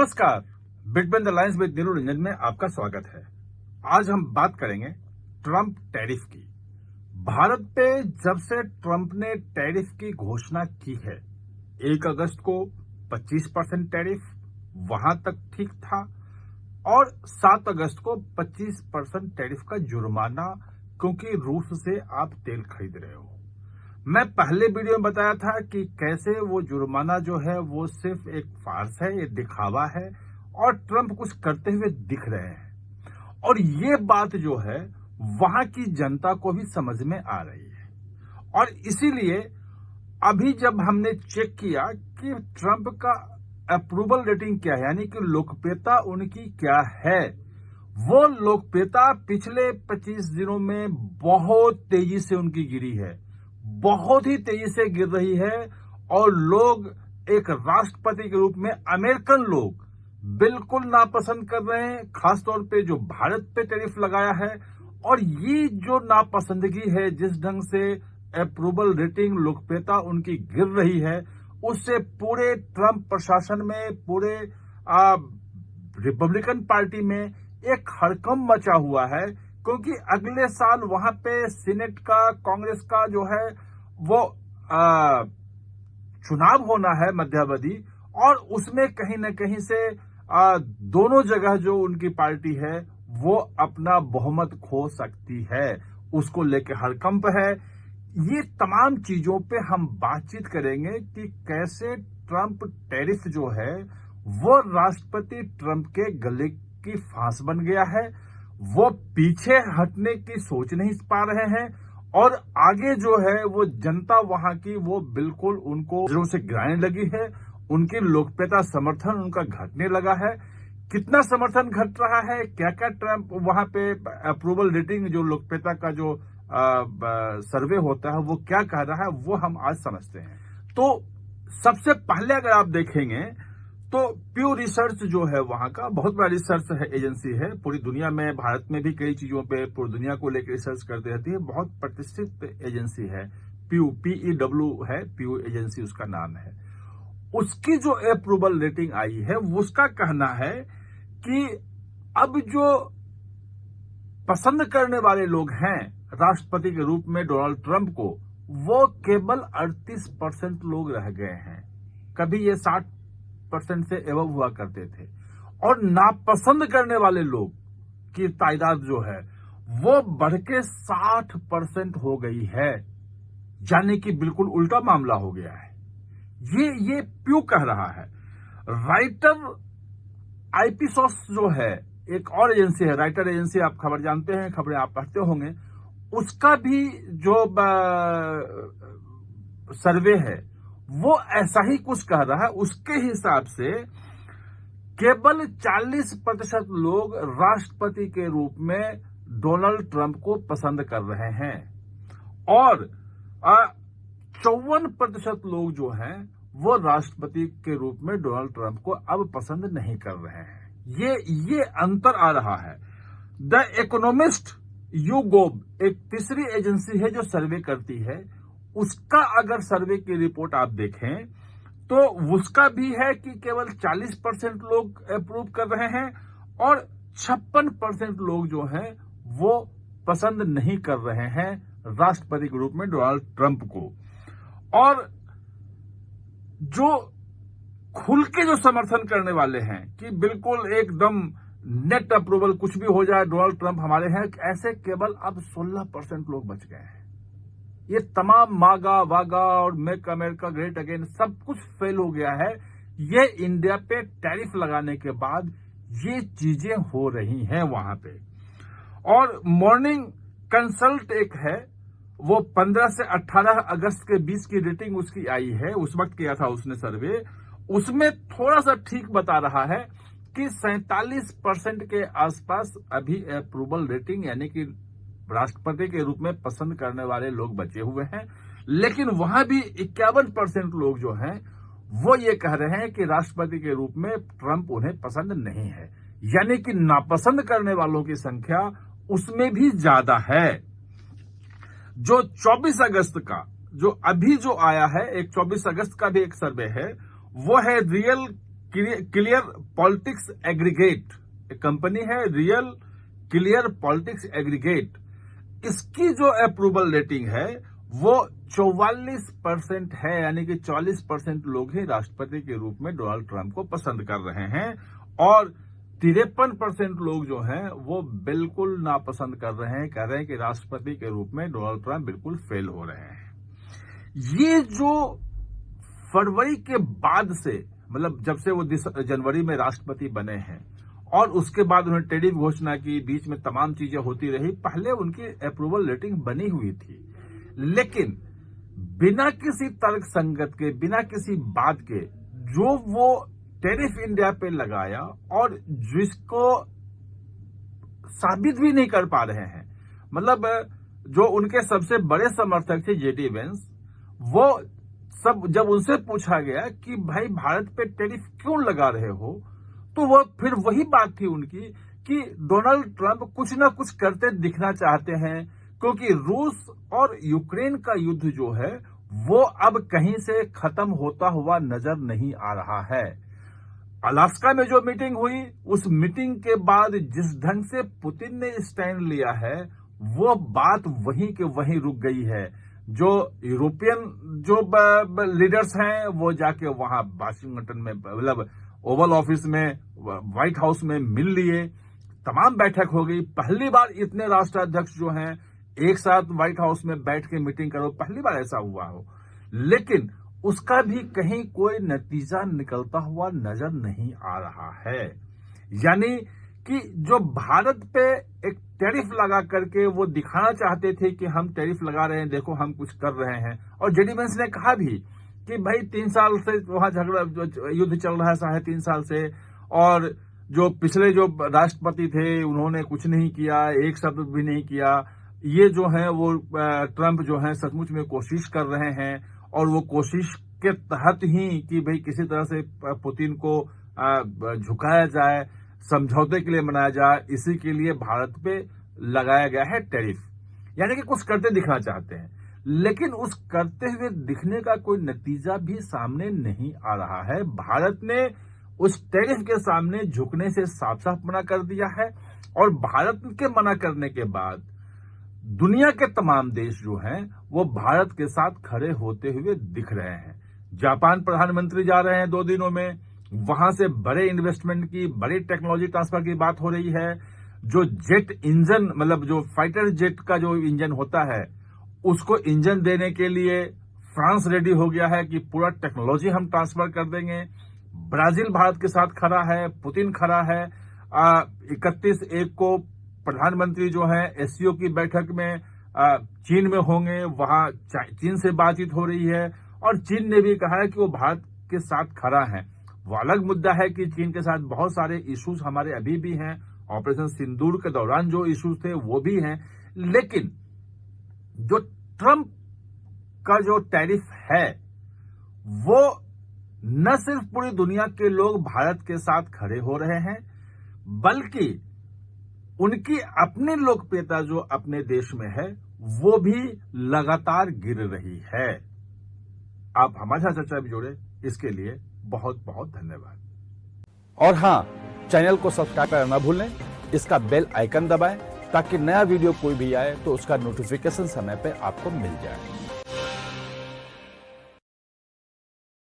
नमस्कार, between the lines with नीलू रंजन में आपका स्वागत है। आज हम बात करेंगे ट्रंप टैरिफ की। भारत पे जब से ट्रंप ने टैरिफ की घोषणा की है, 1 अगस्त को 25% टैरिफ वहां तक ठीक था और 7 अगस्त को 25% टैरिफ का जुर्माना, क्योंकि रूस से आप तेल खरीद रहे हो। मैं पहले वीडियो में बताया था कि कैसे वो जुर्माना जो है वो सिर्फ एक फार्स है, ये दिखावा है और ट्रंप कुछ करते हुए दिख रहे हैं। और ये बात जो है वहां की जनता को भी समझ में आ रही है। और इसीलिए अभी जब हमने चेक किया कि ट्रंप का अप्रूवल रेटिंग क्या है, यानी कि लोकप्रियता उनकी क्या है, वो लोकप्रियता पिछले 25 दिनों में बहुत तेजी से उनकी गिरी है, बहुत ही तेजी से गिर रही है। और लोग एक राष्ट्रपति के रूप में अमेरिकन लोग बिल्कुल नापसंद कर रहे हैं, खासतौर पे जो भारत पे टैरिफ लगाया है। और ये जो नापसंदगी है, जिस ढंग से अप्रूवल रेटिंग लोकप्रियता उनकी गिर रही है, उससे पूरे ट्रंप प्रशासन में, पूरे रिपब्लिकन पार्टी में एक हड़कंप मचा हुआ है। क्योंकि अगले साल वहां पे सीनेट का, कांग्रेस का जो है वो चुनाव होना है मध्यावधि, और उसमें कहीं न कहीं से दोनों जगह जो उनकी पार्टी है वो अपना बहुमत खो सकती है। उसको लेकर हड़कंप है। ये तमाम चीजों पे हम बातचीत करेंगे कि कैसे ट्रंप टैरिफ जो है वो राष्ट्रपति ट्रंप के गले की फांस बन गया है। वो पीछे हटने की सोच नहीं पा रहे हैं और आगे जो है वो जनता वहां की वो बिल्कुल उनको जोरों से गिराने लगी है। उनकी लोकप्रियता, समर्थन उनका घटने लगा है। कितना समर्थन घट रहा है, क्या क्या ट्रंप वहां पे अप्रूवल रेटिंग, जो लोकप्रियता का जो सर्वे होता है, वो क्या कह रहा है, वो हम आज समझते हैं। तो सबसे पहले अगर आप देखेंगे तो प्यू रिसर्च जो है वहां का बहुत बड़ा रिसर्च है, एजेंसी है। पूरी दुनिया में, भारत में भी कई चीजों पे पूरी दुनिया को लेकर रिसर्च करती रहती है। बहुत प्रतिष्ठित एजेंसी है प्यू, PEW है, प्यू एजेंसी उसका नाम है। उसकी जो अप्रूवल रेटिंग आई है, उसका कहना है कि अब जो पसंद करने वाले लोग हैं राष्ट्रपति के रूप में डोनाल्ड ट्रंप को, वो केवल 38% लोग रह गए हैं। कभी ये 60% से एवं हुआ करते थे। और नापसंद करने वाले लोग की तादाद जो है वो बढ़ के 60% हो गई है, यानी कि बिल्कुल उल्टा मामला हो गया है। ये प्यू कह रहा है। राइटर आईपीसोस जो है, एक और एजेंसी है, राइटर एजेंसी, आप खबर जानते हैं, खबरें आप पढ़ते होंगे, उसका भी जो सर्वे है वो ऐसा ही कुछ कह रहा है। उसके हिसाब से केवल 40% लोग राष्ट्रपति के रूप में डोनाल्ड ट्रंप को पसंद कर रहे हैं और 54% लोग जो हैं वो राष्ट्रपति के रूप में डोनाल्ड ट्रंप को अब पसंद नहीं कर रहे हैं। ये अंतर आ रहा है। द इकोनॉमिस्ट YouGov एक तीसरी एजेंसी है जो सर्वे करती है, उसका अगर सर्वे की रिपोर्ट आप देखें तो उसका भी है कि केवल 40% लोग अप्रूव कर रहे हैं और 56% लोग जो हैं वो पसंद नहीं कर रहे हैं राष्ट्रपति के रूप में डोनाल्ड ट्रंप को। और जो खुल के जो समर्थन करने वाले हैं कि बिल्कुल एकदम नेट अप्रूवल, कुछ भी हो जाए डोनाल्ड ट्रंप हमारे हैं, ऐसे केवल अब 16% लोग बच गए हैं। ये तमाम मागा वागा और मेक अमेरिका ग्रेट अगेन सब कुछ फेल हो गया है। ये इंडिया पे टैरिफ लगाने के बाद ये चीजें हो रही हैं वहां पे। और मॉर्निंग कंसल्ट एक है, वो 15 से 18 अगस्त के बीच की रेटिंग उसकी आई है, उस वक्त किया था उसने सर्वे। उसमें थोड़ा सा ठीक बता रहा है कि 47% के आसपास अभी अप्रूवल रेटिंग, यानी कि राष्ट्रपति के रूप में पसंद करने वाले लोग बचे हुए हैं। लेकिन वहां भी 51% लोग जो हैं वो ये कह रहे हैं कि राष्ट्रपति के रूप में ट्रंप उन्हें पसंद नहीं है, यानी कि नापसंद करने वालों की संख्या उसमें भी ज्यादा है। जो 24 अगस्त का जो अभी जो आया है, एक 24 अगस्त का भी एक सर्वे है, वो है real clear politics aggregate, company है रियल क्लियर पॉलिटिक्स एग्रीगेट, इसकी जो अप्रूवल रेटिंग है वो 44% है, यानी कि 40% लोग ही राष्ट्रपति के रूप में डोनाल्ड ट्रंप को पसंद कर रहे हैं और 53% लोग जो हैं वो बिल्कुल नापसंद कर रहे हैं, कह रहे हैं कि राष्ट्रपति के रूप में डोनाल्ड ट्रंप बिल्कुल फेल हो रहे हैं। ये जो फरवरी के बाद से, मतलब जब से वो जनवरी में राष्ट्रपति बने हैं और उसके बाद उन्होंने टेरिफ घोषणा की, बीच में तमाम चीजें होती रही, पहले उनकी अप्रूवल रेटिंग बनी हुई थी, लेकिन बिना किसी तर्क संगत के, बिना किसी बात के जो वो टेरिफ इंडिया पे लगाया और जिसको साबित भी नहीं कर पा रहे हैं, मतलब जो उनके सबसे बड़े समर्थक थे जेडी वेंस, वो सब जब उनसे पूछा गया कि भाई भारत पे टेरिफ क्यों लगा रहे हो, तो वो फिर वही बात थी उनकी कि डोनाल्ड ट्रंप कुछ ना कुछ करते दिखना चाहते हैं, क्योंकि रूस और यूक्रेन का युद्ध जो है वो अब कहीं से खत्म होता हुआ नजर नहीं आ रहा है। अलास्का में जो मीटिंग हुई, उस मीटिंग के बाद जिस ढंग से पुतिन ने स्टैंड लिया है, वो बात वहीं के वहीं रुक गई है। जो यूरोपियन जो लीडर्स हैं वो जाके वहां वाशिंगटन में, मतलब ओवल ऑफिस में, व्हाइट हाउस में मिल लिए, तमाम बैठक हो गई। पहली बार इतने राष्ट्राध्यक्ष जो हैं एक साथ व्हाइट हाउस में बैठ के मीटिंग करो, पहली बार ऐसा हुआ हो, लेकिन उसका भी कहीं कोई नतीजा निकलता हुआ नजर नहीं आ रहा है। यानी कि जो भारत पे एक टैरिफ लगा करके वो दिखाना चाहते थे कि हम टैरिफ लगा रहे हैं, देखो हम कुछ कर रहे हैं, और जेडी वेंस ने कहा भी कि भाई 3 साल से वहां झगड़ा युद्ध चल रहा है, 3.5 साल से, और जो पिछले जो राष्ट्रपति थे उन्होंने कुछ नहीं किया, एक शब्द भी नहीं किया। ये जो है वो ट्रंप जो है सचमुच में कोशिश कर रहे हैं, और वो कोशिश के तहत ही कि भाई किसी तरह से पुतिन को झुकाया जाए, समझौते के लिए मनाया जाए, इसी के लिए भारत पे लगाया गया है टैरिफ। यानी कि कुछ करते दिखना चाहते हैं, लेकिन उस करते हुए दिखने का कोई नतीजा भी सामने नहीं आ रहा है। भारत ने उस टैरिफ के सामने झुकने से साफ साफ मना कर दिया है, और भारत के मना करने के बाद दुनिया के तमाम देश जो हैं वो भारत के साथ खड़े होते हुए दिख रहे हैं। जापान प्रधानमंत्री जा रहे हैं 2 दिनों में, वहां से बड़े इन्वेस्टमेंट की, बड़ी टेक्नोलॉजी ट्रांसफर की बात हो रही है। जो जेट इंजन, मतलब जो फाइटर जेट का जो इंजन होता है, उसको इंजन देने के लिए फ्रांस रेडी हो गया है कि पूरा टेक्नोलॉजी हम ट्रांसफर कर देंगे। ब्राजील भारत के साथ खड़ा है, पुतिन खड़ा है। 31 को प्रधानमंत्री जो है एससीओ की बैठक में चीन में होंगे, वहां चीन से बातचीत हो रही है, और चीन ने भी कहा है कि वो भारत के साथ खड़ा है। वो अलग मुद्दा है कि चीन के साथ बहुत सारे इश्यूज हमारे अभी भी हैं, ऑपरेशन सिंदूर के दौरान जो इश्यूज थे वो भी हैं, लेकिन जो ट्रंप का जो टैरिफ है वो न सिर्फ पूरी दुनिया के लोग भारत के साथ खड़े हो रहे हैं, बल्कि उनकी अपनी लोकप्रियता जो अपने देश में है वो भी लगातार गिर रही है। आप हमारे साथ चर्चा भी जोड़े, इसके लिए बहुत बहुत धन्यवाद। और हाँ, चैनल को सब्सक्राइब करना ना भूलें, इसका बेल आइकन दबाएं ताकि नया वीडियो कोई भी आए तो उसका नोटिफिकेशन समय पे आपको मिल जाए।